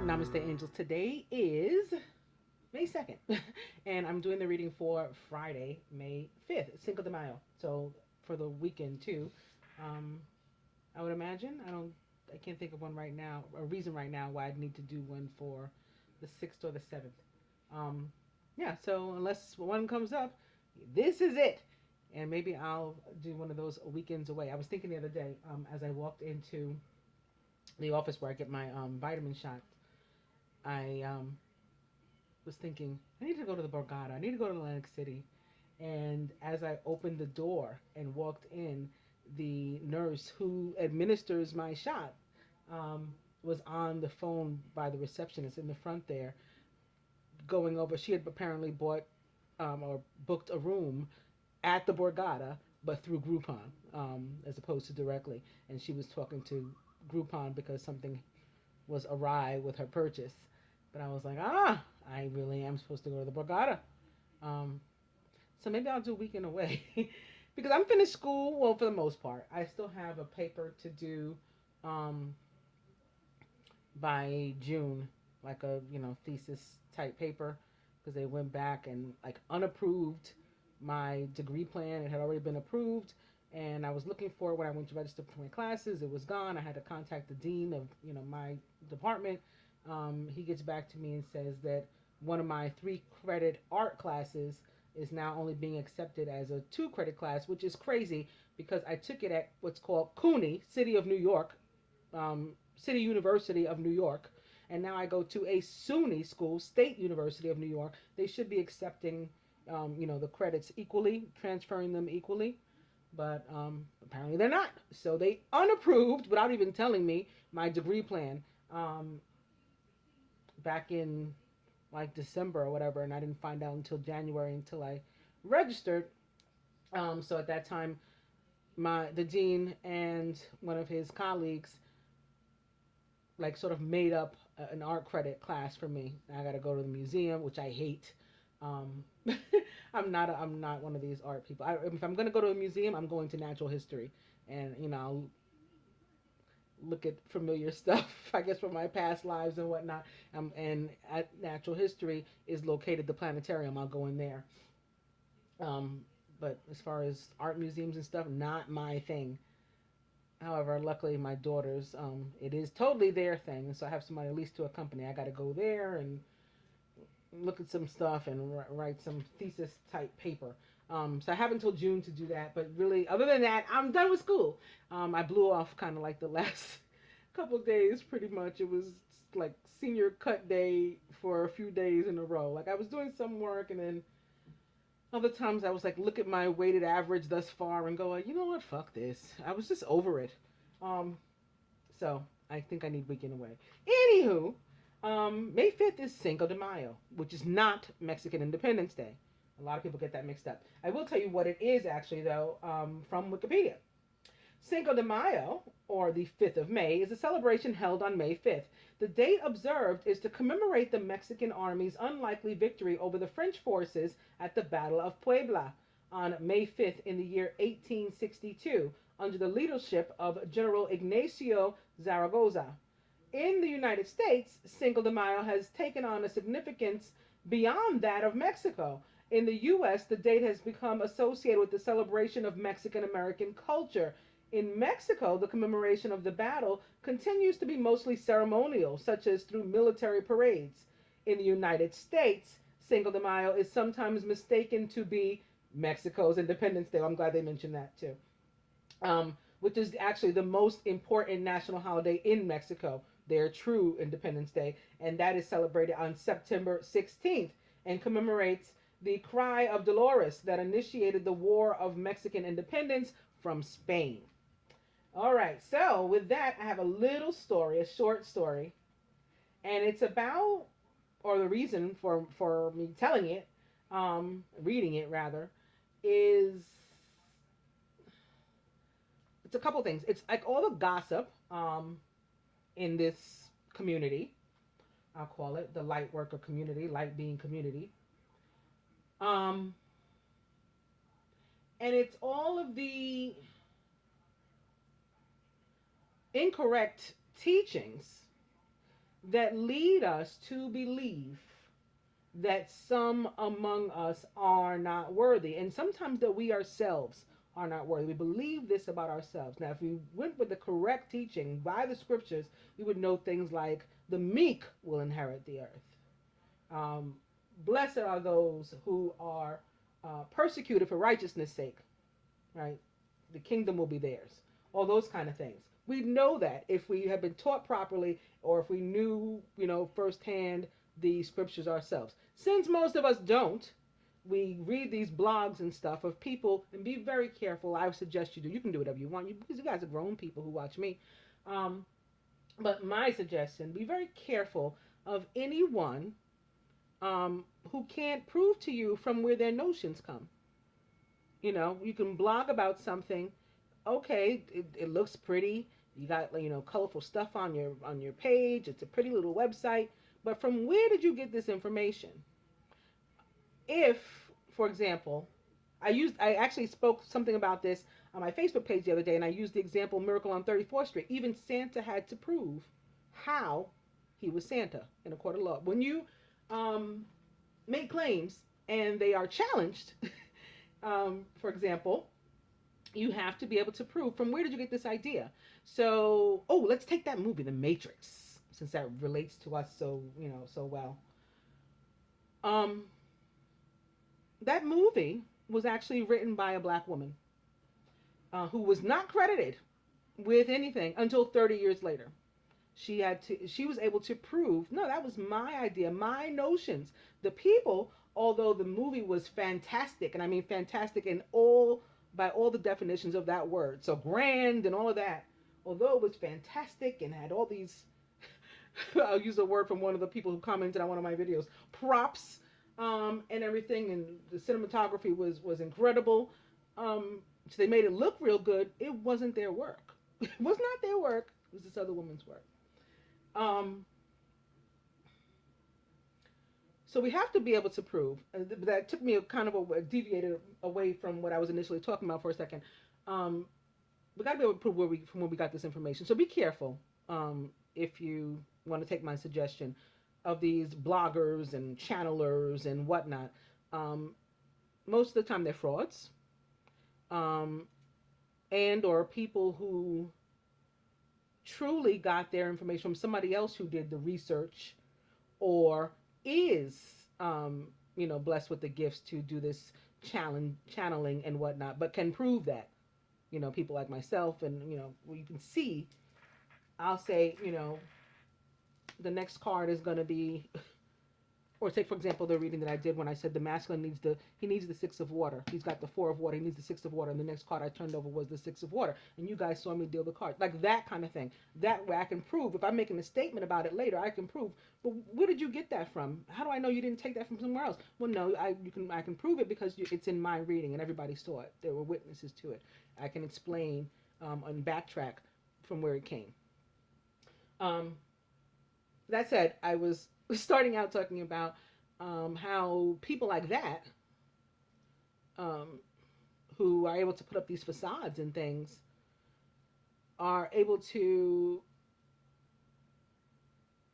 Namaste, angels. Today is May 2nd, and I'm doing the reading for Friday, May 5th, Cinco de Mayo. So for the weekend, too. Um, I would imagine. I can't think of one right now, a reason right now why I'd need to do one for the 6th or the 7th. Um, yeah, so unless one comes up, this is it. And maybe I'll do one of those weekends away. I was thinking the other day, as I walked into the office where I get my vitamin shot, I was thinking, I need to go to the Borgata. I need to go to Atlantic City. And as I opened the door and walked in, the nurse who administers my shot was on the phone by the receptionist in the front there, going over. She had apparently bought or booked a room at the Borgata, but through Groupon, as opposed to directly. And she was talking to Groupon because something was awry with her purchase. But I was like, I really am supposed to go to the Borgata. Um, so maybe I'll do a weekend away because I'm finished school. Well, for the most part, I still have a paper to do um, by June, like a thesis type paper, because they went back and like unapproved my degree plan. It had already been approved, and I was looking for it when I went to register for my classes. It was gone. I had to contact the dean of my department. He gets back to me and says that one of my 3 credit art classes is now only being accepted as a 2 credit class, which is crazy because I took it at what's called CUNY, City of New York, City University of New York, and now I go to a SUNY school, State University of New York. They should be accepting, the credits equally, transferring them equally, but apparently they're not. So they unapproved, without even telling me, my degree plan back in like December or whatever, and I didn't find out until January until I registered. So at that time, the dean and one of his colleagues like sort of made up an art credit class for me. I got to go to the museum, which I hate. Um, I'm not one of these art people. If I'm going to go to a museum, I'm going to natural history, and I'll look at familiar stuff, I guess, from my past lives and whatnot. And at natural history is located the planetarium. I'll go in there. Um, but as far as art museums and stuff, not my thing. However, luckily my daughters, it is totally their thing, and so I have somebody at least to accompany. I got to go there and look at some stuff and write some thesis type paper. So I have until June to do that, but really, other than that, I'm done with school. I blew off kind of like the last couple of days, pretty much. It was like senior cut day for a few days in a row. Like I was doing some work, and then other times I was like, look at my weighted average thus far and go, you know what, fuck this. I was just over it. Um, so I think I need weekend away. Anywho, May 5th is Cinco de Mayo, which is not Mexican Independence Day. A lot of people get that mixed up. I will tell you what it is actually, though, from Wikipedia. Cinco de Mayo, or the 5th of May, is a celebration held on May 5th. The date observed is to commemorate the Mexican army's unlikely victory over the French forces at the Battle of Puebla on May 5th in the year 1862 under the leadership of General Ignacio Zaragoza. In the United States, Cinco de Mayo has taken on a significance beyond that of Mexico. In the U.S., the date has become associated with the celebration of Mexican American culture. In Mexico, the commemoration of the battle continues to be mostly ceremonial, such as through military parades. In the United States, Cinco de Mayo is sometimes mistaken to be Mexico's Independence Day. I'm glad they mentioned that too. Which is actually the most important national holiday in Mexico, their true Independence Day, and that is celebrated on September 16th and commemorates the Cry of Dolores that initiated the War of Mexican Independence from Spain. All right, so with that, I have a little story, a short story, and it's about, or the reason for me telling it, reading it rather, is it's a couple things. It's like all the gossip in this community. I'll call it the light worker community, light being community. Um, and it's all of the incorrect teachings that lead us to believe that some among us are not worthy, and sometimes that we ourselves are not worthy. We believe this about ourselves. Now, if we went with the correct teaching by the scriptures, we would know things like the meek will inherit the earth. Um, Blessed are those who are persecuted for righteousness' sake, right? The kingdom will be theirs. All those kind of things. We know that if we have been taught properly, or if we knew, firsthand the scriptures ourselves. Since most of us don't, we read these blogs and stuff of people, and be very careful. I would suggest you do. You can do whatever you want, because you guys are grown people who watch me. Um, but my suggestion: be very careful of anyone who can't prove to you from where their notions come. You can blog about something. Okay, it looks pretty. You got colorful stuff on your page. It's a pretty little website. But from where did you get this information? If, for example, I actually spoke something about this on my Facebook page the other day, and I used the example Miracle on 34th Street. Even Santa had to prove how he was Santa in a court of law. When you make claims and they are challenged, for example, you have to be able to prove from where did you get this idea. So, let's take that movie, The Matrix, since that relates to us so well. Um, that movie was actually written by a black woman who was not credited with anything until 30 years later. She was able to prove, no, that was my idea, my notions. The people, although the movie was fantastic, and I mean fantastic in all by all the definitions of that word, so grand and all of that, although it was fantastic and had all these I'll use a word from one of the people who commented on one of my videos, props, and everything, and the cinematography was incredible. So they made it look real good. It wasn't their work. It was not their work. It was this other woman's work. Um, so we have to be able to prove. That took me deviated away from what I was initially talking about for a second. We got to be able to prove from where we got this information. So be careful if you want to take my suggestion of these bloggers and channelers and whatnot. Most of the time they're frauds, and or people who truly got their information from somebody else who did the research, or is blessed with the gifts to do this channeling and whatnot, but can prove that. People like myself, and where you can see, I'll say, the next card is going to be, or take for example the reading that I did when I said the masculine needs the 6 of water. He's got the 4 of water. He needs the 6 of water, and the next card I turned over was the 6 of water. And you guys saw me deal the cards like that kind of thing. That way I can prove. If I'm making a statement about it later, I can prove. But where did you get that from? How do I know you didn't take that from somewhere else? Well, no, I can prove it because it's in my reading and everybody saw it. There were witnesses to it. I can explain and backtrack from where it came. That said, I was starting out talking about how people like that, who are able to put up these facades and things, are able to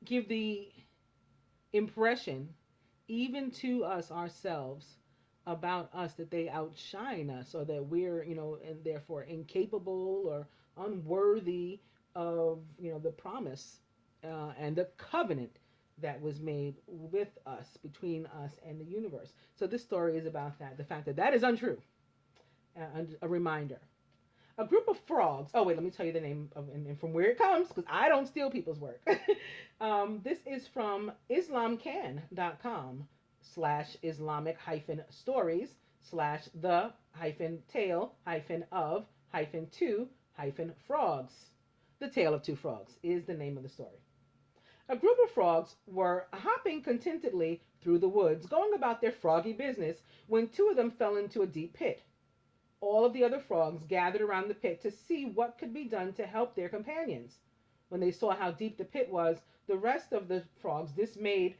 give the impression, even to us ourselves, about us, that they outshine us, or that we're, and therefore incapable or unworthy of, the promise and the covenant that was made with us, between us and the universe. So this story is about that, the fact that that is untrue. A reminder. A group of frogs. Oh, wait, let me tell you the name of and from where it comes, because I don't steal people's work. This is from islamcan.com/islamic-stories/the-tale-of-2-frogs. The Tale of Two Frogs is the name of the story. A group of frogs were hopping contentedly through the woods, going about their froggy business, when 2 of them fell into a deep pit. All of the other frogs gathered around the pit to see what could be done to help their companions. When they saw how deep the pit was, the rest of the frogs became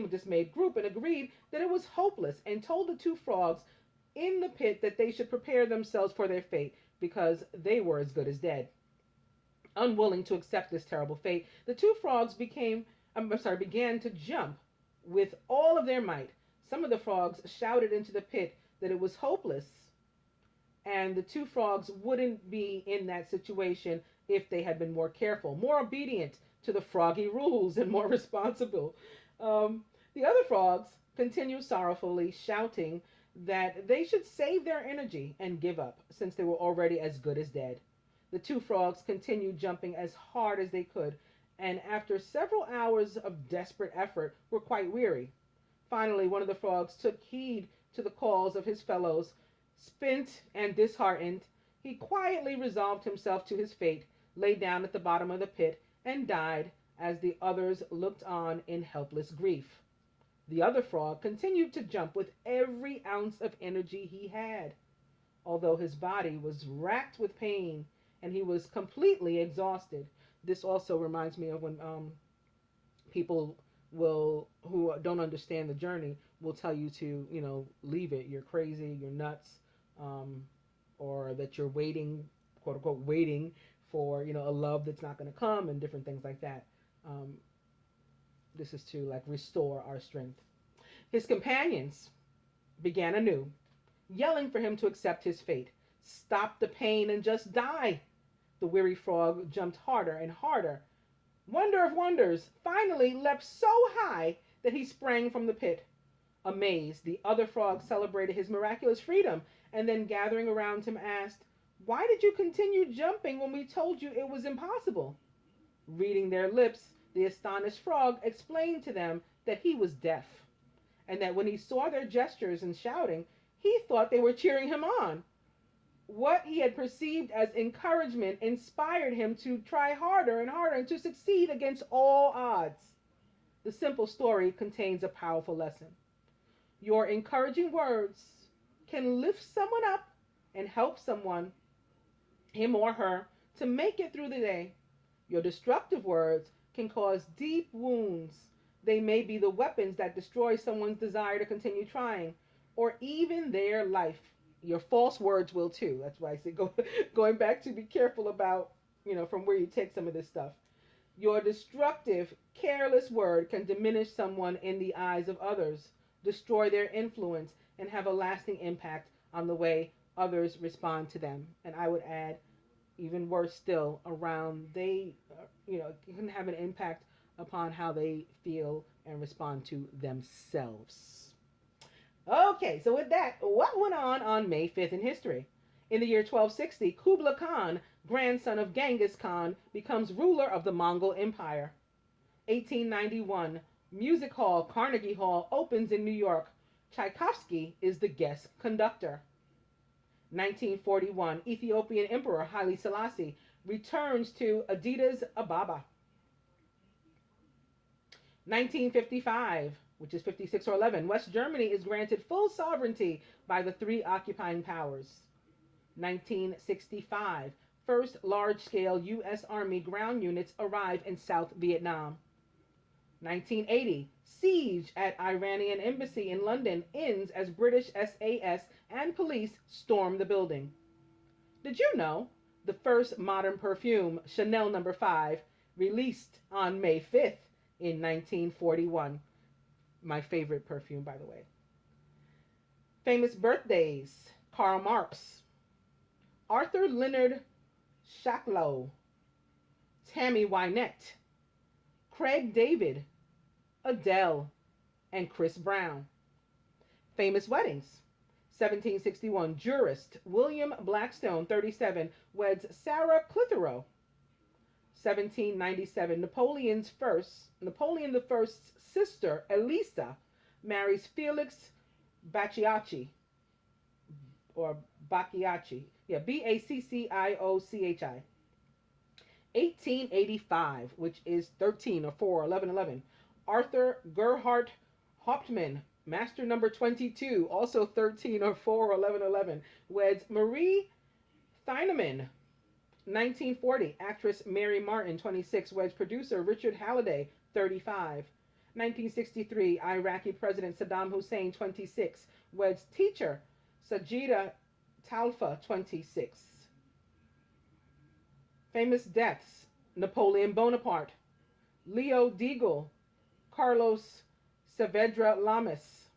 a dismayed group and agreed that it was hopeless, and told the 2 frogs in the pit that they should prepare themselves for their fate, because they were as good as dead. Unwilling to accept this terrible fate, the two frogs began to jump with all of their might. Some of the frogs shouted into the pit that it was hopeless, and the two frogs wouldn't be in that situation if they had been more careful, more obedient to the froggy rules, and more responsible. The other frogs continued sorrowfully shouting that they should save their energy and give up, since they were already as good as dead. The two frogs continued jumping as hard as they could, and after several hours of desperate effort, were quite weary. Finally, one of the frogs took heed to the calls of his fellows. Spent and disheartened, he quietly resolved himself to his fate, lay down at the bottom of the pit, and died as the others looked on in helpless grief. The other frog continued to jump with every ounce of energy he had, although his body was racked with pain and he was completely exhausted. This also reminds me of when people who don't understand the journey will tell you to, leave it. You're crazy. You're nuts. Or that you're waiting, quote unquote, waiting for, a love that's not going to come, and different things like that. This is to like restore our strength. His companions began anew, yelling for him to accept his fate. Stop the pain and just die. The weary frog jumped harder and harder. Wonder of wonders, finally leapt so high that he sprang from the pit. Amazed, the other frogs celebrated his miraculous freedom, and then gathering around him asked, "Why did you continue jumping when we told you it was impossible?" Reading their lips, the astonished frog explained to them that he was deaf, and that when he saw their gestures and shouting, he thought they were cheering him on. What he had perceived as encouragement inspired him to try harder and harder and to succeed against all odds. The simple story contains a powerful lesson. Your encouraging words can lift someone up and help someone, him or her, to make it through the day. Your destructive words can cause deep wounds. They may be the weapons that destroy someone's desire to continue trying, or even their life. Your false words will too. That's why I say going back to be careful about, from where you take some of this stuff. Your destructive, careless word can diminish someone in the eyes of others, destroy their influence, and have a lasting impact on the way others respond to them. And I would add, even worse still, it can have an impact upon how they feel and respond to themselves. Okay, so with that, what went on May 5th in history? In the year 1260, Kublai Khan, grandson of Genghis Khan, becomes ruler of the Mongol Empire. 1891, Music Hall, Carnegie Hall, opens in New York. Tchaikovsky is the guest conductor. 1941, Ethiopian Emperor Haile Selassie returns to Addis Ababa. 1955, which is 56 or 11, West Germany is granted full sovereignty by the three occupying powers. 1965, first large-scale U.S. Army ground units arrive in South Vietnam. 1980, siege at Iranian embassy in London ends as British SAS and police storm the building. Did you know the first modern perfume, Chanel No. 5, released on May 5th in 1941? My favorite perfume, by the way. Famous birthdays: Karl Marx, Arthur Leonard Shachlow, Tammy Wynette, Craig David, Adele, and Chris Brown. Famous weddings: 1761, jurist William Blackstone, 37, weds Sarah Clitheroe. 1797, Napoleon I's sister, Elisa, marries Felix Bacciocchi, or Bacciocchi. Yeah, Bacciochi. 1885, which is 13 or 4, 11, 11. Arthur Gerhard Hauptmann, master number 22, also 13 or 4, 11, 11, weds Marie Thienemann. 1940, actress Mary Martin, 26, weds producer Richard Halliday, 35. 1963, Iraqi President Saddam Hussein, 26, weds teacher Sajida Talfa, 26. Famous deaths: Napoleon Bonaparte, Leo Deagle, Carlos Saavedra Lamas.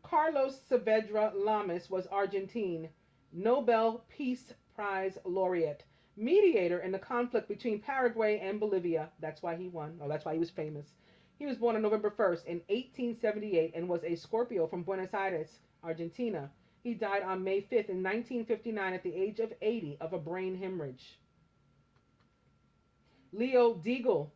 Carlos Saavedra Lamas was Argentine, Nobel Peace Prize laureate, mediator in the conflict between Paraguay and Bolivia. That's why he won. Oh, that's why he was famous. He was born on November 1st in 1878 and was a Scorpio from Buenos Aires, Argentina. He died on May 5th in 1959 at the age of 80 of a brain hemorrhage. Leo Deagle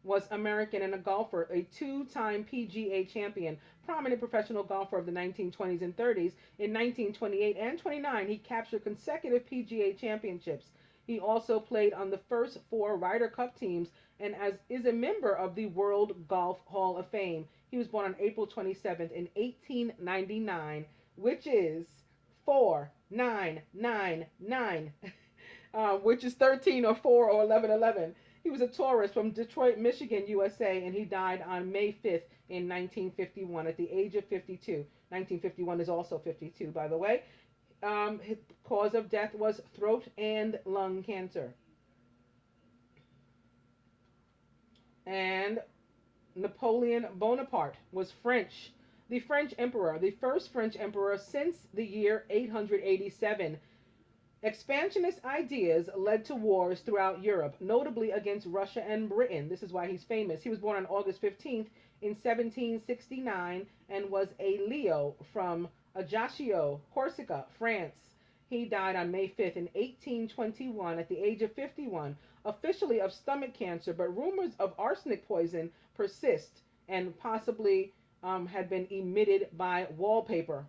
was American and a golfer, a two-time PGA champion, prominent professional golfer of the 1920s and 30s. In 1928 and 29, he captured consecutive PGA championships. He also played on the first four Ryder Cup teams and is a member of the World Golf Hall of Fame. He was born on April 27th in 1899, which is 4999, which is 13 or 4 or 1111. He was a Taurus from Detroit, Michigan, USA, and he died on May 5th in 1951 at the age of 52. 1951 is also 52, by the way. His cause of death was throat and lung cancer. And Napoleon Bonaparte was French. The French emperor, the first French emperor since the year 887. Expansionist ideas led to wars throughout Europe, notably against Russia and Britain. This is why he's famous. He was born on August 15th in 1769 and was a Leo from Ajaccio, Corsica, France. He died on May 5th in 1821 at the age of 51, officially of stomach cancer, but rumors of arsenic poison persist and possibly had been emitted by wallpaper.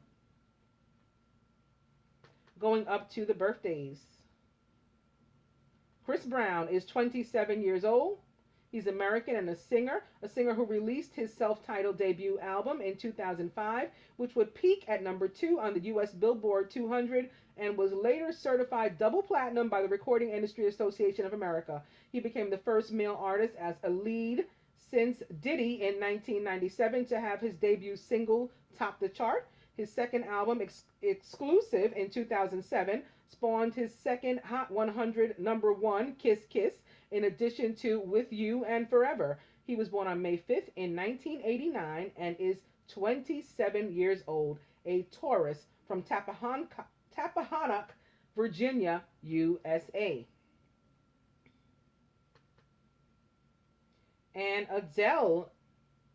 Going up to the birthdays. Chris Brown is 27 years old. He's American and a singer who released his self-titled debut album in 2005, which would peak at number 2 on the US Billboard 200 and was later certified double platinum by the Recording Industry Association of America. He became the first male artist as a lead since Diddy in 1997 to have his debut single top the chart. His second album, Exclusive, in 2007, spawned his second Hot 100 number 1, Kiss Kiss, in addition to With You and Forever. He was born on May 5th in 1989 and is 27 years old, a Taurus from Tappahannock, Virginia, USA. And Adele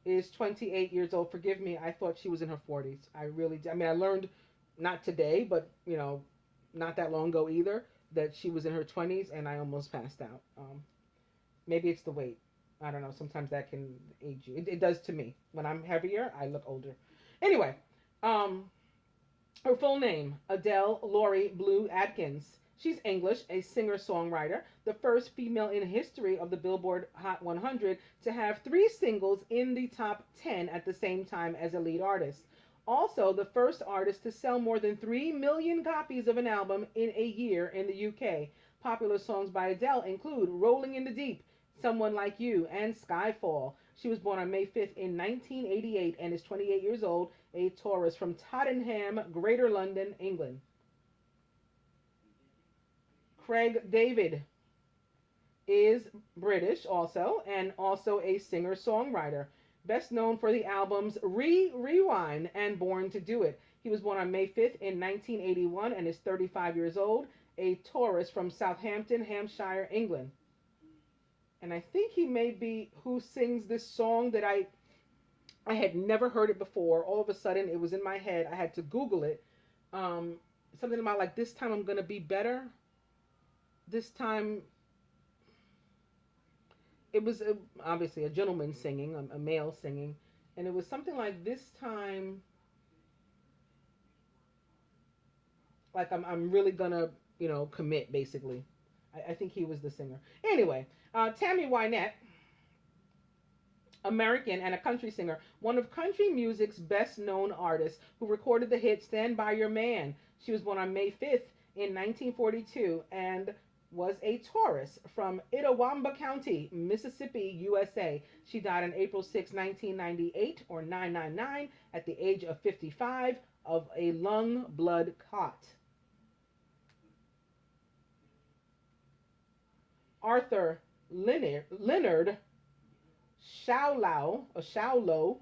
is 28 years old. Forgive me, I thought she was in her 40s. I really did. I mean, I learned not today, but, not that long ago either, that she was in her 20s, and I almost passed out. Maybe it's the weight. I don't know. Sometimes that can age you. It does to me. When I'm heavier, I look older. Anyway, her full name, Adele Laurie Blue Atkins. She's English, a singer-songwriter, the first female in history of the Billboard Hot 100 to have 3 singles in the top 10 at the same time as a lead artist. Also, the first artist to sell more than 3 million copies of an album in a year in the UK. Popular songs by Adele include Rolling in the Deep, Someone Like You, and Skyfall. She was born on May 5th in 1988 and is 28 years old, a Taurus from Tottenham, Greater London, England. Craig David is British also, and also a singer-songwriter. Best known for the albums Rewind and Born to Do It. He was born on May 5th in 1981 and is 35 years old, a Taurus from Southampton, Hampshire, England. And I think he may be who sings this song that I had never heard it before. All of a sudden, it was in my head. I had to Google it. Something about like, this time I'm going to be better. This time, it was obviously a gentleman singing, a male singing, and it was something like, this time, like I'm really gonna, commit, basically. I think he was the singer. Anyway, Tammy Wynette, American and a country singer, one of country music's best known artists who recorded the hit Stand By Your Man. She was born on May 5th in 1942 and was a Taurus from Itawamba County, Mississippi, USA. She died on April 6, 1998, or 999, at the age of 55 of a lung blood clot. Arthur Leonard Schawlow, Schawlow,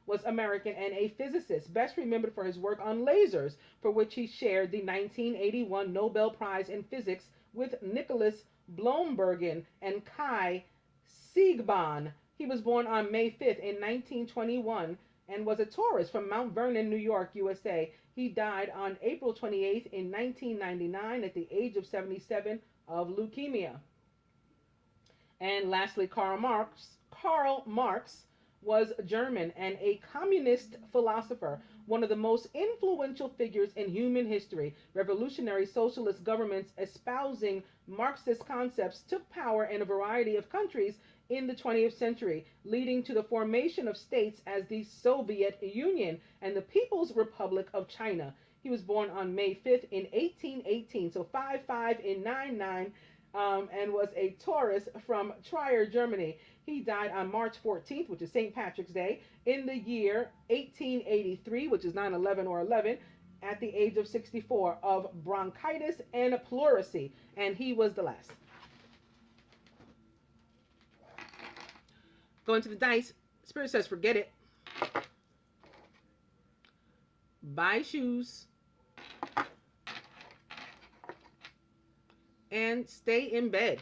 was American and a physicist, best remembered for his work on lasers, for which he shared the 1981 Nobel Prize in Physics with Nicholas Bloembergen and Kai Siegban. He was born on May 5th in 1921 and was a tourist from Mount Vernon, New York, USA. He died on April 28th in 1999 at the age of 77 of leukemia. And lastly, Karl Marx was German and a communist philosopher, one of the most influential figures in human history. Revolutionary socialist governments espousing Marxist concepts took power in a variety of countries in the 20th century, leading to the formation of states as the Soviet Union and the People's Republic of China. He was born on May 5th in 1818, so 55 in 99, and was a tourist from Trier, Germany. He died on March 14th, which is St. Patrick's Day, in the year 1883, which is 9/11 or 11, at the age of 64 of bronchitis and pleurisy, and he was the last. Going to the dice, Spirit says forget it. Buy shoes and stay in bed.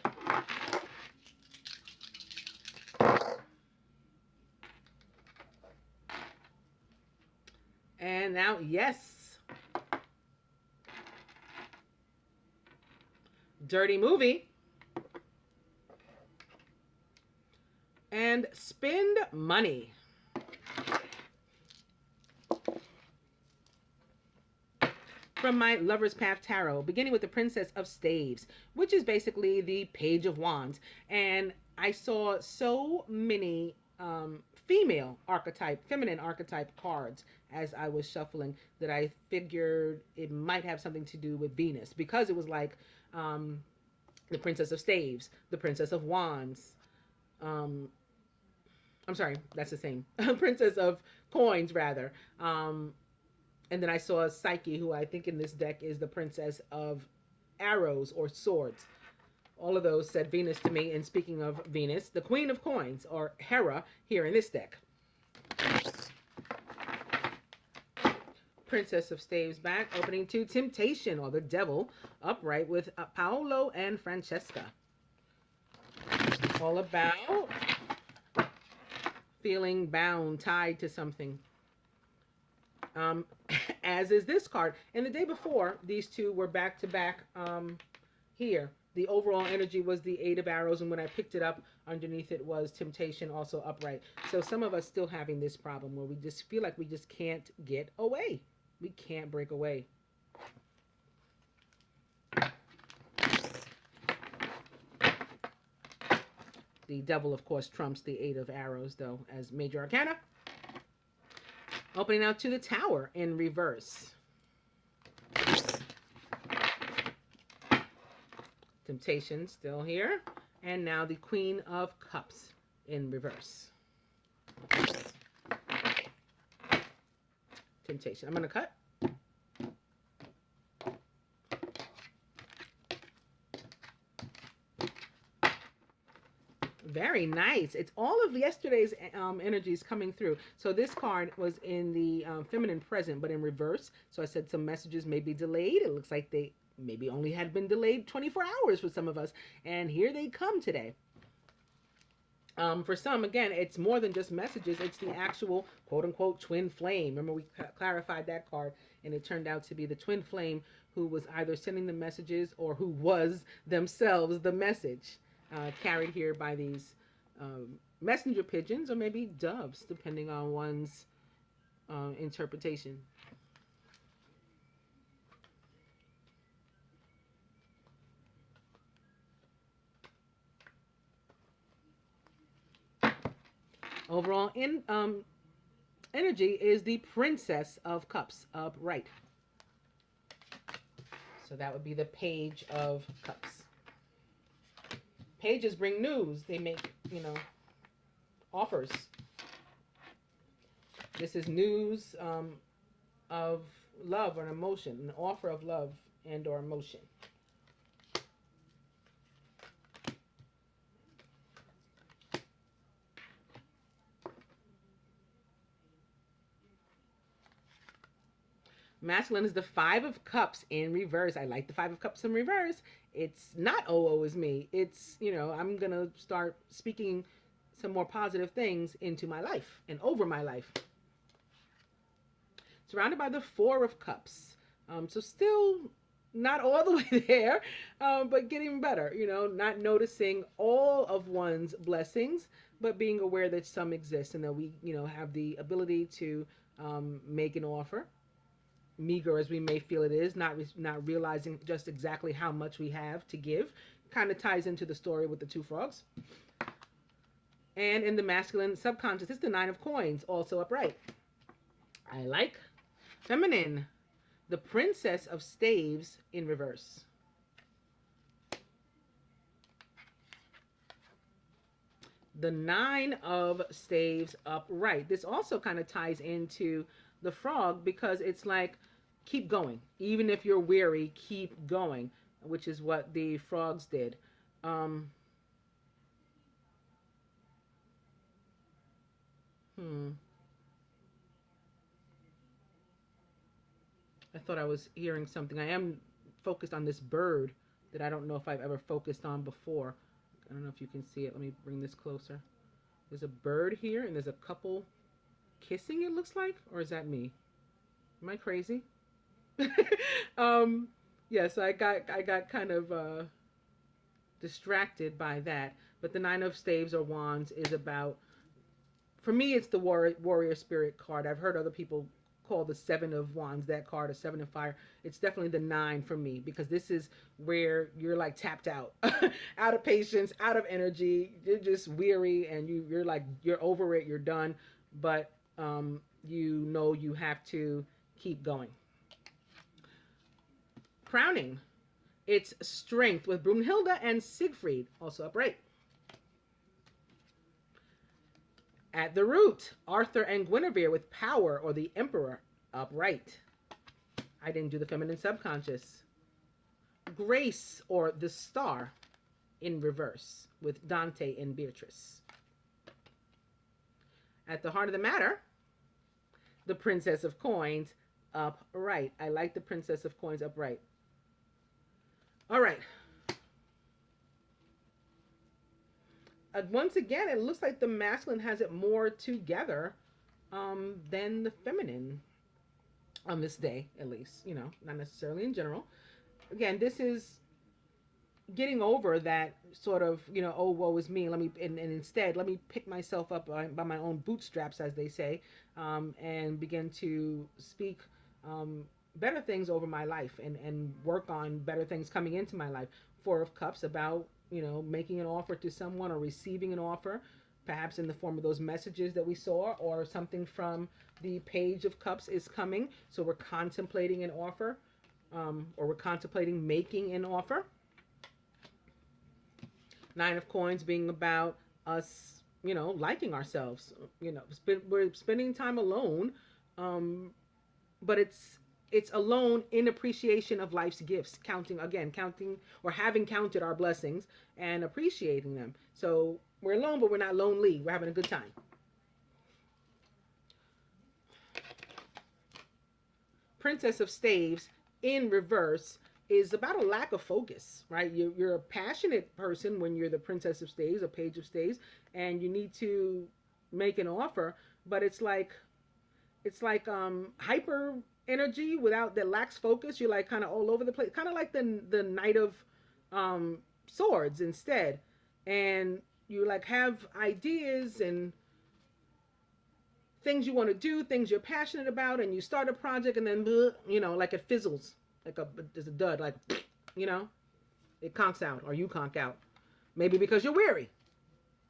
And now, yes. Dirty movie. And spend money. From my Lover's Path Tarot, beginning with the Princess of Staves, which is basically the Page of Wands. And I saw so many feminine archetype cards as I was shuffling that I figured it might have something to do with Venus, because it was like the Princess of Staves, the Princess of Wands. I'm sorry, that's the same. Princess of Coins, rather. And then I saw Psyche, who I think in this deck is the Princess of Arrows or Swords. All of those said Venus to me. And speaking of Venus, the Queen of Coins, or Hera, here in this deck. Princess of Staves back, opening to Temptation, or the Devil, upright with Paolo and Francesca. All about feeling bound, tied to something. As is this card. And the day before, these two were back to back here. The overall energy was the Eight of Arrows, and when I picked it up, underneath it was Temptation, also upright. So some of us still having this problem where we just feel like we just can't get away. We can't break away. The Devil, of course, trumps the Eight of Arrows, though, as major arcana. Opening out to the Tower in reverse. Temptation still here. And now the Queen of Cups in reverse. Temptation. I'm going to cut. Very nice. It's all of yesterday's energies coming through. So this card was in the feminine present, but in reverse. So I said some messages may be delayed. It looks like they maybe only had been delayed 24 hours for some of us. And here they come today. For some, again, it's more than just messages. It's the actual quote-unquote twin flame. Remember, we clarified that card, and it turned out to be the twin flame who was either sending the messages or who was themselves the message. Carried here by these messenger pigeons or maybe doves, depending on one's interpretation. Overall energy is the Princess of Cups upright. So that would be the Page of Cups. Pages bring news. They make, offers. This is news of love or an emotion, an offer of love and or emotion. Masculine is the Five of Cups in reverse. I like the Five of Cups in reverse. It's not oh is me. It's, I'm going to start speaking some more positive things into my life and over my life. Surrounded by the Four of Cups. So still not all the way there, but getting better, not noticing all of one's blessings, but being aware that some exist and that we, have the ability to make an offer, meager as we may feel it is, not realizing just exactly how much we have to give. Kind of ties into the story with the two frogs. And in the masculine subconscious, it's the Nine of Coins, also upright. I like. Feminine, the Princess of Staves in reverse. The Nine of Staves upright. This also kind of ties into the frog because it's like, keep going. Even if you're weary, keep going, which is what the frogs did. I thought I was hearing something. I am focused on this bird that I don't know if I've ever focused on before. I don't know if you can see it. Let me bring this closer. There's a bird here, and there's a couple kissing, it looks like. Or is that me? Am I crazy? Yes, I got kind of distracted by that. But the Nine of Staves or Wands is about, for me, it's the warrior spirit card. I've heard other people call the Seven of Wands that card, a Seven of Fire. It's definitely the Nine for me because this is where you're like tapped out, out of patience, out of energy. You're just weary and you're like, you're over it, you're done. But you have to keep going. Crowning, it's Strength with Brunhilde and Siegfried, also upright. At the root, Arthur and Guinevere with Power or the Emperor, upright. I didn't do the feminine subconscious. Grace or the Star in reverse with Dante and Beatrice. At the heart of the matter, the Princess of Coins, upright. I like the Princess of Coins upright. All right. Once again, it looks like the masculine has it more together than the feminine on this day, at least. Not necessarily in general. Again, this is getting over that sort of, oh, woe is me. And instead, let me pick myself up by my own bootstraps, as they say, and begin to speak better things over my life and work on better things coming into my life. Four of Cups about, making an offer to someone or receiving an offer, perhaps in the form of those messages that we saw, or something from the Page of Cups is coming. So we're contemplating an offer, or we're contemplating making an offer. Nine of Coins being about us, liking ourselves. We're spending time alone, but it's alone in appreciation of life's gifts, counting or having counted our blessings and appreciating them. So we're alone, but we're not lonely. We're having a good time. Princess of Staves in reverse is about a lack of focus, right? You're a passionate person when you're the Princess of Staves, a Page of Staves, and you need to make an offer, but it's like hyper energy without that lacks focus. You're like kind of all over the place, kind of like the Knight of Swords instead, and you like have ideas and things you want to do, things you're passionate about, and you start a project and then like it fizzles, there's a dud, like it conks out or you conk out, maybe because you're weary.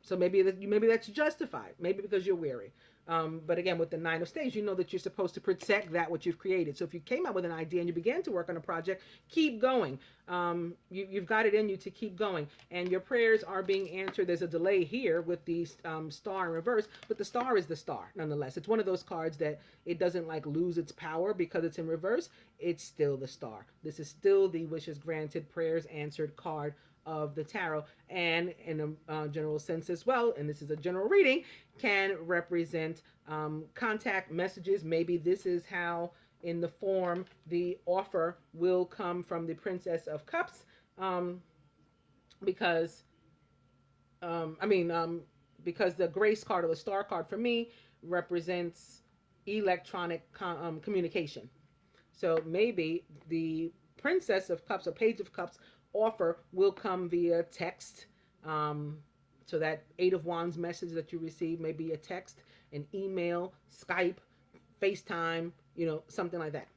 So maybe that's justified, maybe because you're weary. But again, with the nine of staves, you know that you're supposed to protect that what you've created. So if you came up with an idea and you began to work on a project, keep going. You've got it in you to keep going, and your prayers are being answered. There's a delay here with the star in reverse, but the star is the star nonetheless. It's one of those cards that it doesn't like lose its power because it's in reverse. It's still the star. This is still the wishes granted, prayers answered card of the tarot, and in a general sense as well, and this is a general reading, can represent contact messages. Maybe this is how, in the form, the offer will come from the Princess of Cups, because I mean, because the grace card or the star card for me represents electronic communication. So maybe the Princess of Cups or Page of Cups offer will come via text. So that Eight of Wands message that you receive may be a text, an email, Skype, FaceTime, something like that.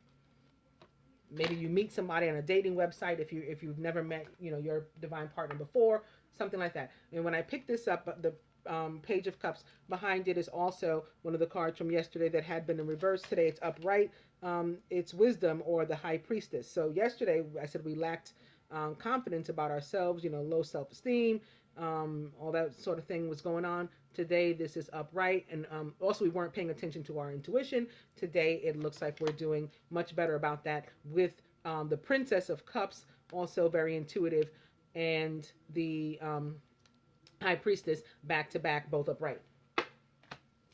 Maybe you meet somebody on a dating website if you've never met your divine partner before, something like that. And when I picked this up, the Page of Cups behind it is also one of the cards from yesterday that had been in reverse. Today it's upright. It's wisdom, or the high priestess. So yesterday I said we lacked confidence about ourselves, low self-esteem, all that sort of thing was going on. Today this is upright, and also we weren't paying attention to our intuition. Today it looks like we're doing much better about that with the Princess of Cups, also very intuitive, and the high priestess back to back, both upright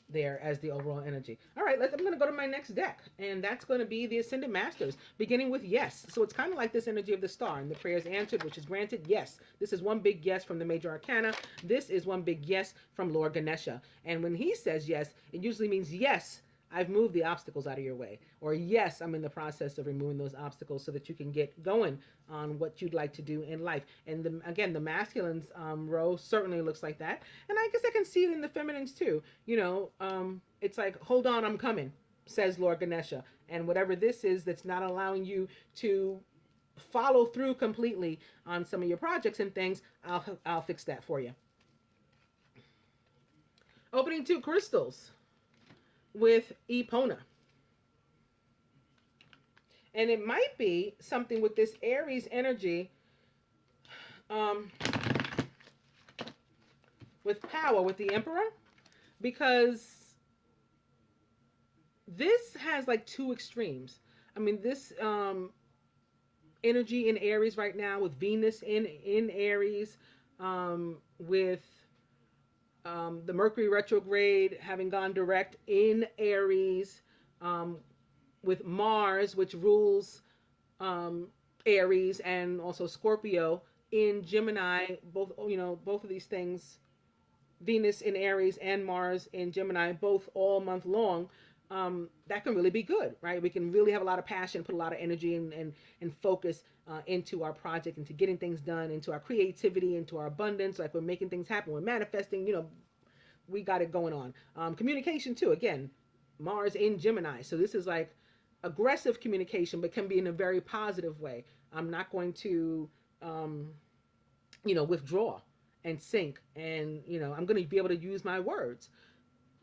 there as the overall energy. All right, I'm going to go to my next deck, and that's going to be the Ascended Masters, beginning with yes. So it's kind of like this energy of the star, and the prayers answered, which is granted, yes. This is one big yes from the Major Arcana. This is one big yes from Lord Ganesha. And when he says yes, it usually means yes, I've moved the obstacles out of your way. Or yes, I'm in the process of removing those obstacles so that you can get going on what you'd like to do in life. And again, the masculines row certainly looks like that. And I guess I can see it in the feminines too. It's like, hold on, I'm coming, says Lord Ganesha. And whatever this is that's not allowing you to follow through completely on some of your projects and things, I'll fix that for you. Opening two crystals with Epona. And it might be something with this Aries energy, with power, with the Emperor, because this has like two extremes. I mean, this energy in Aries right now, with Venus in Aries, with the Mercury retrograde having gone direct in Aries, with Mars, which rules Aries and also Scorpio, in Gemini. Both of these things, Venus in Aries and Mars in Gemini, both all month long. That can really be good, right? We can really have a lot of passion, put a lot of energy and focus into our project, into getting things done, into our creativity, into our abundance. Like, we're making things happen, we're manifesting, we got it going on. Communication too, again, Mars in Gemini. So this is like aggressive communication, but can be in a very positive way. I'm not going to, withdraw and sink, and, I'm going to be able to use my words.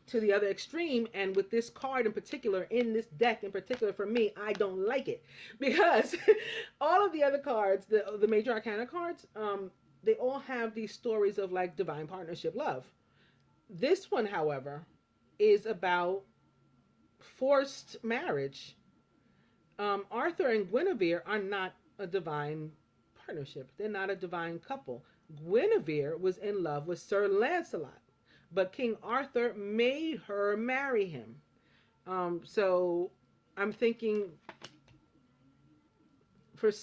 To the other extreme, and with this card in particular, in this deck in particular, for me, I don't like it, because all of the other cards, the Major Arcana cards, they all have these stories of like divine partnership, love. This one, however, is about forced marriage. Arthur and Guinevere are not a divine partnership. They're not a divine couple. Guinevere was in love with Sir Lancelot, but King Arthur made her marry him. So I'm thinking,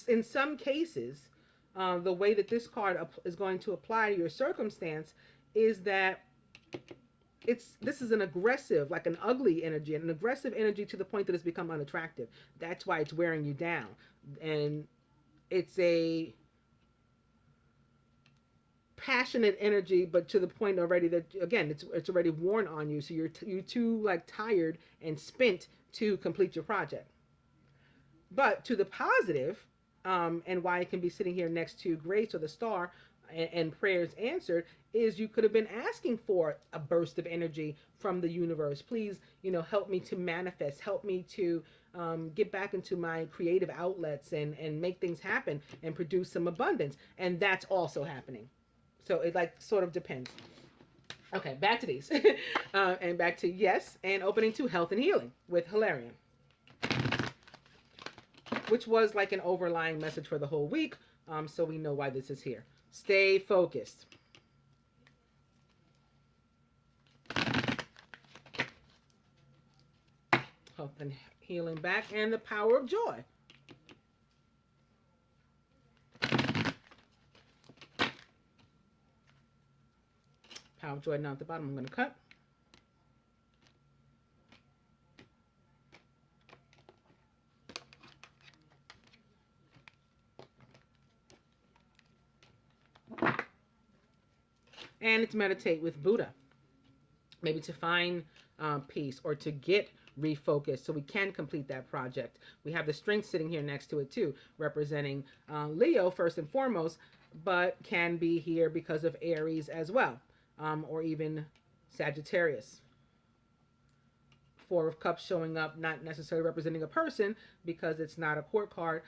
in some cases, the way that this card is going to apply to your circumstance is that this is an aggressive, like an ugly energy, an aggressive energy to the point that it's become unattractive. That's why it's wearing you down. And it's a passionate energy, but to the point already that, again, it's already worn on you. So you're too like tired and spent to complete your project. But to the positive, and why it can be sitting here next to Grace or the Star, and prayers answered is you could have been asking for a burst of energy from the universe. Please, help me to manifest, help me to get back into my creative outlets and make things happen and produce some abundance. And that's also happening. So it like sort of depends. Okay, back to these. And back to yes, and opening to health and healing with Hilarion, which was like an overlying message for the whole week. So we know why this is here. Stay focused. Health and healing back, and the power of joy. Power of joy now at the bottom. I'm going to cut. And it's meditate with Buddha. Maybe to find peace or to get refocused so we can complete that project. We have the strength sitting here next to it too, representing Leo first and foremost, but can be here because of Aries as well, or even Sagittarius. Four of Cups showing up, not necessarily representing a person because it's not a court card,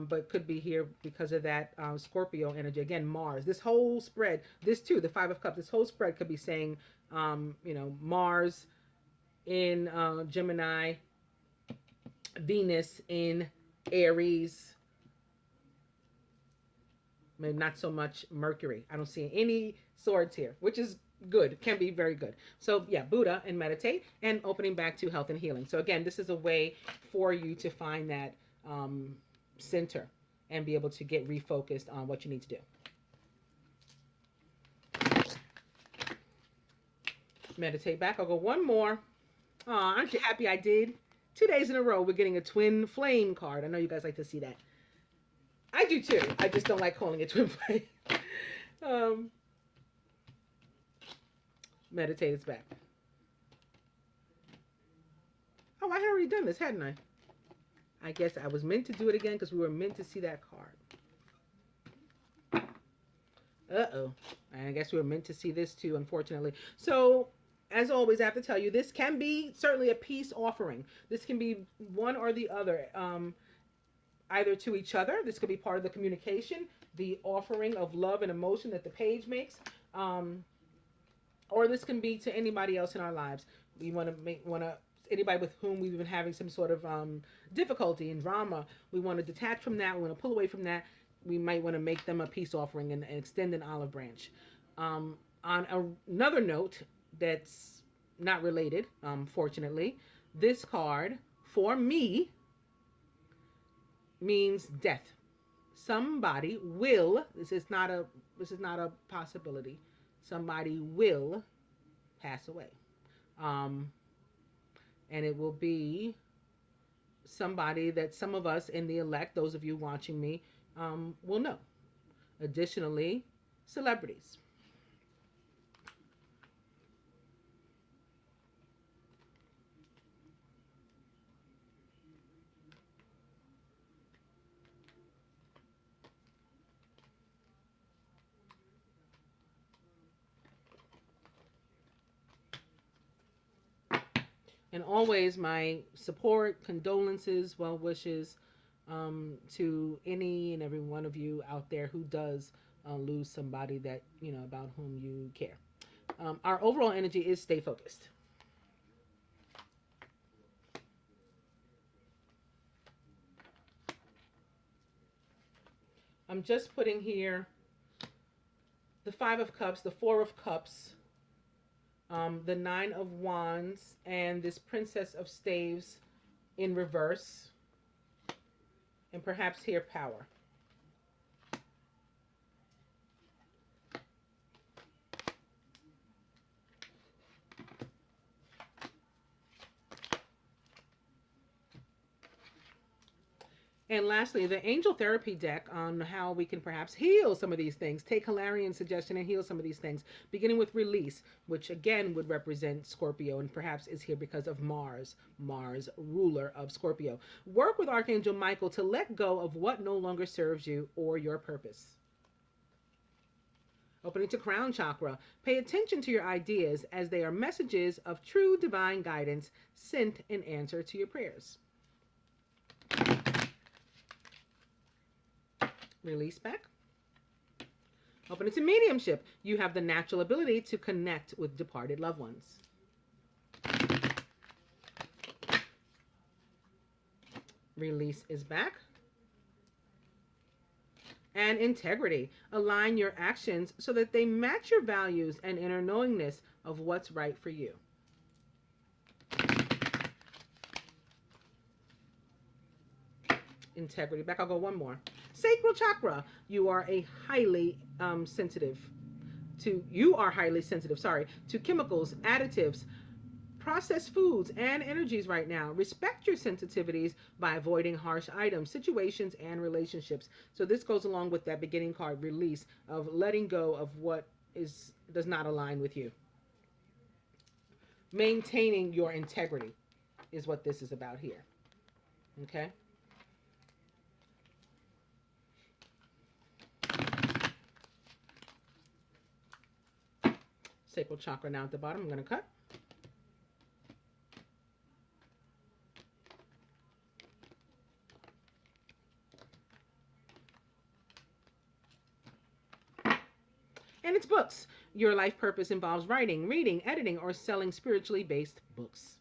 but could be here because of that Scorpio energy. Again, Mars. This whole spread, this too, the Five of Cups, this whole spread could be saying, Mars in Gemini, Venus in Aries, maybe not so much Mercury. I don't see any swords here, which is good, can be very good. So yeah, Buddha and meditate, and opening back to health and healing. So again, this is a way for you to find that center and be able to get refocused on what you need to do. Meditate back. I'll go one more. Aw, aren't you happy I did? 2 days in a row, we're getting a twin flame card. I know you guys like to see that. I do too. I just don't like calling it twin flame. Meditate is back. Oh, I had already done this, hadn't I? I guess I was meant to do it again because we were meant to see that card. Uh-oh. I guess we were meant to see this too, unfortunately. So, as always, I have to tell you, this can be certainly a peace offering. This can be one or the other, either to each other. This could be part of the communication, the offering of love and emotion that the page makes. Or this can be to anybody else in our lives. We want to anybody with whom we've been having some sort of difficulty and drama. We want to detach from that. We want to pull away from that. We might want to make them a peace offering and extend an olive branch. On another note that's not related, fortunately, this card for me means death. Somebody will. This is not a possibility. Somebody will pass away. And it will be somebody that some of us in the elect, those of you watching me, will know. Additionally, celebrities. And always my support, condolences, well wishes to any and every one of you out there who does lose somebody that, about whom you care. Our overall energy is stay focused. I'm just putting here the Five of Cups, the Four of Cups, the Nine of Wands, and this Princess of Staves in reverse, and perhaps here power. And lastly, the angel therapy deck on how we can perhaps heal some of these things. Take Hilarion's suggestion and heal some of these things, beginning with release, which again would represent Scorpio and perhaps is here because of Mars, ruler of Scorpio. Work with Archangel Michael to let go of what no longer serves you or your purpose. Opening to crown chakra. Pay attention to your ideas as they are messages of true divine guidance sent in answer to your prayers. Release back. Open it to mediumship. You have the natural ability to connect with departed loved ones. Release is back. And integrity. Align your actions so that they match your values and inner knowingness of what's right for you. Integrity back. I'll go one more. Sacral chakra. You are highly sensitive to chemicals, additives, processed foods, and energies right now. Respect your sensitivities by avoiding harsh items, situations, and relationships. So this goes along with that beginning card, release, of letting go of what does not align with you. Maintaining your integrity is what this is about here. Okay? Sacral chakra now at the bottom. I'm going to cut. And it's books. Your life purpose involves writing, reading, editing, or selling spiritually based books.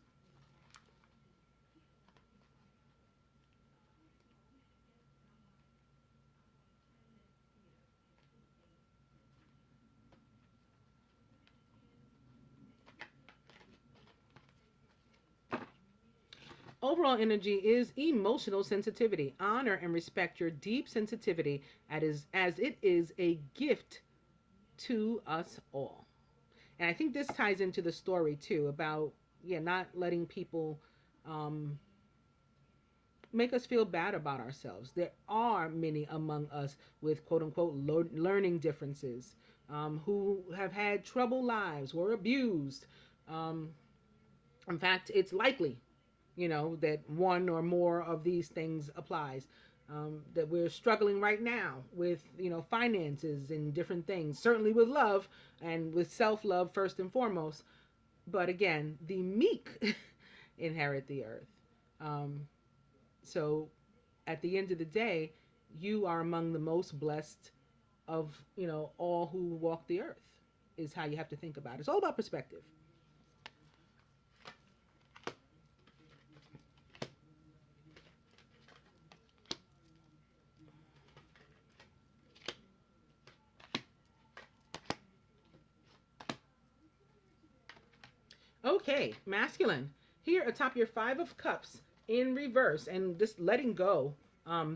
Overall energy is emotional sensitivity. Honor and respect your deep sensitivity as it is a gift to us all. And I think this ties into the story too about not letting people make us feel bad about ourselves. There are many among us with quote unquote learning differences who have had troubled lives, were abused. In fact, it's likely that one or more of these things applies. That we're struggling right now with, finances and different things, certainly with love and with self-love first and foremost. But again, the meek inherit the earth. So at the end of the day, you are among the most blessed of, all who walk the earth, is how you have to think about it. It's all about perspective. Okay, masculine. Here atop your Five of Cups in reverse, and just letting go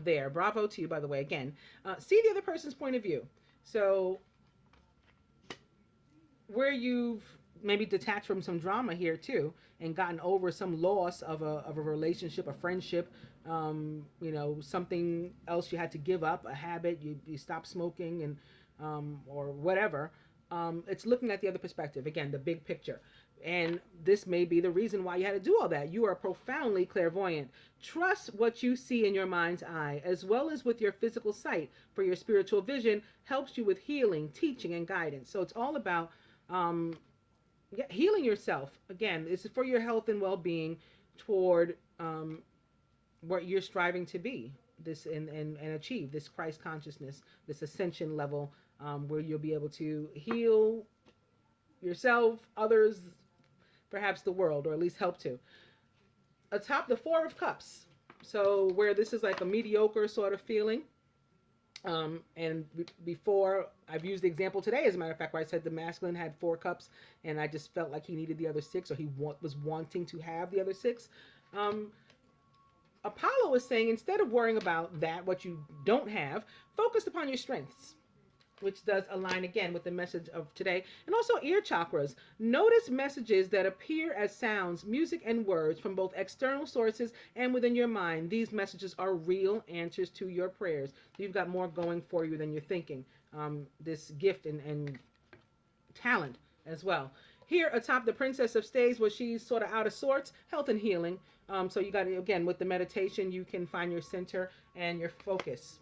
there. Bravo to you, by the way, again. See the other person's point of view. So where you've maybe detached from some drama here too and gotten over some loss of a relationship, a friendship, something else you had to give up, a habit, you stopped smoking and or whatever. It's looking at the other perspective, again, the big picture. And this may be the reason why you had to do all that. You are profoundly clairvoyant. Trust what you see in your mind's eye, as well as with your physical sight, for your spiritual vision helps you with healing, teaching, and guidance. So it's all about healing yourself. Again, this is for your health and well-being toward what you're striving to be, this and achieve this Christ consciousness, this ascension level, where you'll be able to heal yourself, others, perhaps the world, or at least help to. Atop the Four of Cups, so where this is like a mediocre sort of feeling. And before, I've used the example today, as a matter of fact, where I said the masculine had 4 cups, and I just felt like he needed the other 6, or he was wanting to have the other 6. Apollo is saying, instead of worrying about that, what you don't have, focus upon your strengths, which does align again with the message of today. And also ear chakras. Notice messages that appear as sounds, music, and words from both external sources and within your mind. These messages are real answers to your prayers. So you've got more going for you than you're thinking. This gift and talent as well. Here atop the Princess of Staves, where she's sort of out of sorts, health and healing. So you got, again, with the meditation, you can find your center and your focus.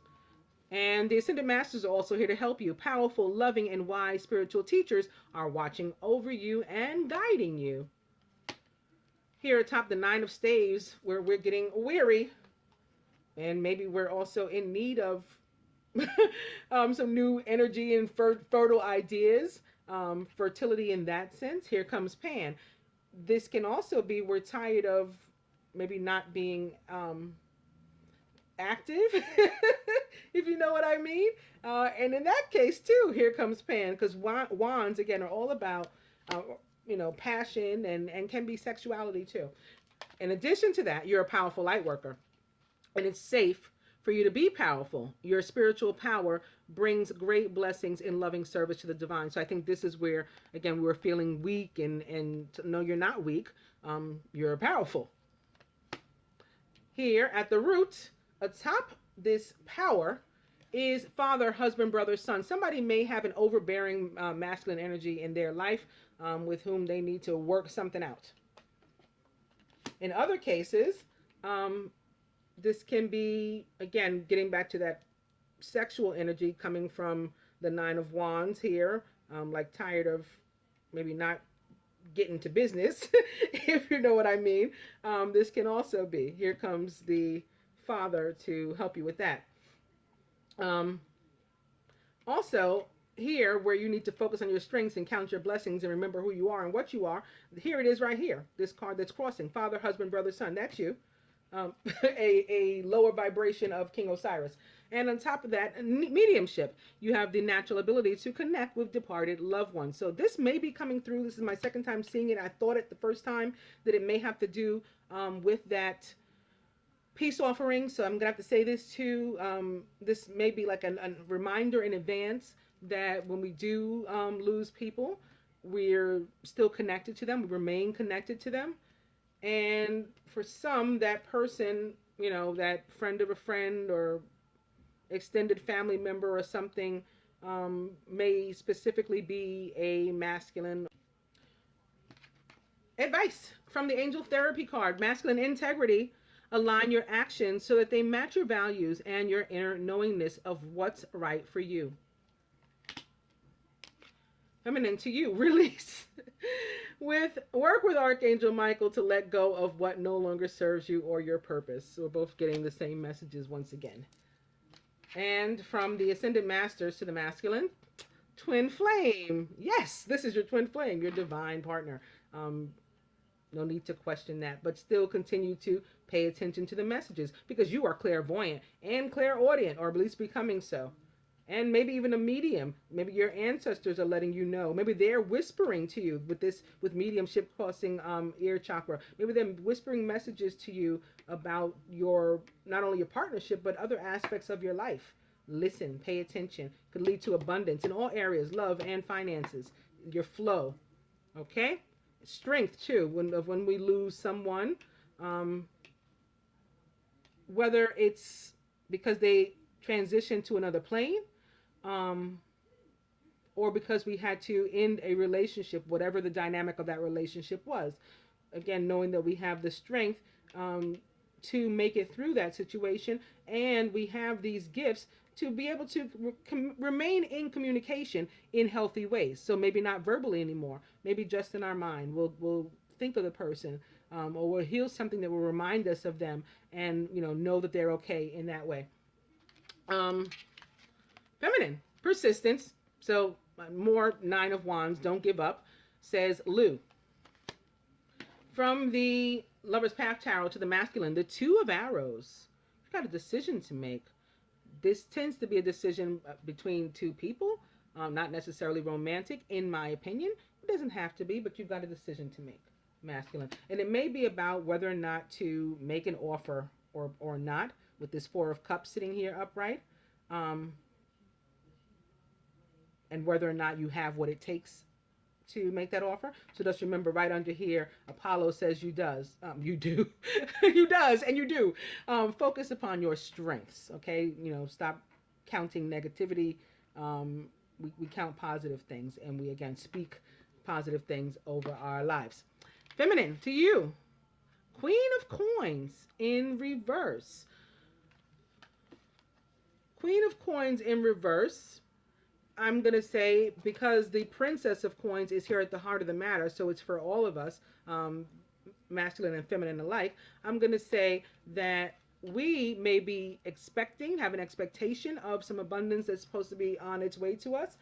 And the Ascended Masters are also here to help you. Powerful, loving, and wise spiritual teachers are watching over you and guiding you. Here atop the Nine of Staves, where we're getting weary, and maybe we're also in need of some new energy and fertile ideas, fertility in that sense. Here comes Pan. This can also be we're tired of maybe not being active, if you know what I mean. And in that case, too, here comes Pan, because wands, again, are all about, uh, passion and can be sexuality, too. In addition to that, you're a powerful light worker, and it's safe for you to be powerful. Your spiritual power brings great blessings in loving service to the divine. So I think this is where, again, we're feeling weak, and no, you're not weak. You're powerful. Here at the root, atop this power, is father, husband, brother, son. Somebody may have an overbearing masculine energy in their life with whom they need to work something out. In other cases, this can be, again, getting back to that sexual energy coming from the Nine of Wands here, like tired of maybe not getting to business, if you know what I mean. This can also be, here comes the father to help you with that. Also, here where you need to focus on your strengths and count your blessings and remember who you are and what you are, here it is right here, this card that's crossing, father, husband, brother, son. That's you. A lower vibration of King Osiris. And on top of that, mediumship. You have the natural ability to connect with departed loved ones. So this may be coming through. This is my second time seeing it. I thought it the first time that it may have to do with that peace offering. So I'm going to have to say this too. This may be like a reminder in advance that when we do lose people, we're still connected to them. We remain connected to them. And for some, that person, that friend of a friend or extended family member or something, may specifically be a masculine. Advice from the Angel Therapy card: masculine integrity. Align your actions so that they match your values and your inner knowingness of what's right for you. Feminine, to you, release. Work with Archangel Michael to let go of what no longer serves you or your purpose. So we're both getting the same messages once again. And from the Ascended Masters to the masculine, twin flame. Yes, this is your twin flame, your divine partner. No need to question that, but still continue to pay attention to the messages, because you are clairvoyant and clairaudient, or at least becoming so. And maybe even a medium. Maybe your ancestors are letting you know. Maybe they're whispering to you with mediumship crossing ear chakra. Maybe they're whispering messages to you about not only your partnership, but other aspects of your life. Listen, pay attention. Could lead to abundance in all areas, love and finances, your flow. Okay? Strength too. When we lose someone, whether it's because they transition to another plane, or because we had to end a relationship, whatever the dynamic of that relationship was. Again, knowing that we have the strength to make it through that situation, and we have these gifts to be able to remain in communication in healthy ways. So maybe not verbally anymore, maybe just in our mind. We'll think of the person, or we'll heal something that will remind us of them, and know that they're okay in that way. Feminine, persistence. So more Nine of Wands, don't give up, says Lou. From the Lover's Path Tarot to the masculine, the Two of Arrows. You've got a decision to make. This tends to be a decision between two people, not necessarily romantic, in my opinion. It doesn't have to be, but you've got a decision to make, masculine. And it may be about whether or not to make an offer or not, with this Four of Cups sitting here upright. And whether or not you have what it takes to make that offer. So just remember, right under here, Apollo says you do. You does, and you do. Focus upon your strengths, okay? Stop counting negativity. We count positive things, and we, again, speak positive things over our lives. Feminine, to you, Queen of Coins in reverse. Queen of Coins in reverse, I'm going to say, because the Princess of Coins is here at the heart of the matter, so it's for all of us, masculine and feminine alike. I'm going to say that we may be have an expectation of some abundance that's supposed to be on its way to us.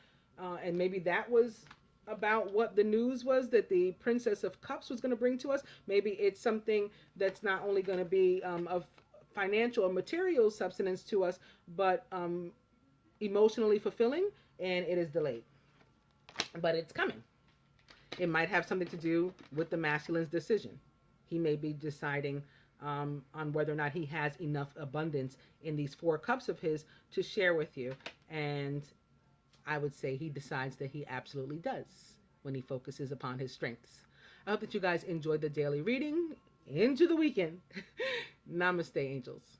And maybe that was about what the news was that the Princess of Cups was going to bring to us. Maybe it's something that's not only going to be of financial or material substance to us, but emotionally fulfilling, and it is delayed. But it's coming. It might have something to do with the masculine's decision. He may be deciding on whether or not he has enough abundance in these 4 cups of his to share with you. And I would say he decides that he absolutely does when he focuses upon his strengths. I hope that you guys enjoyed the daily reading into the weekend. Namaste, angels.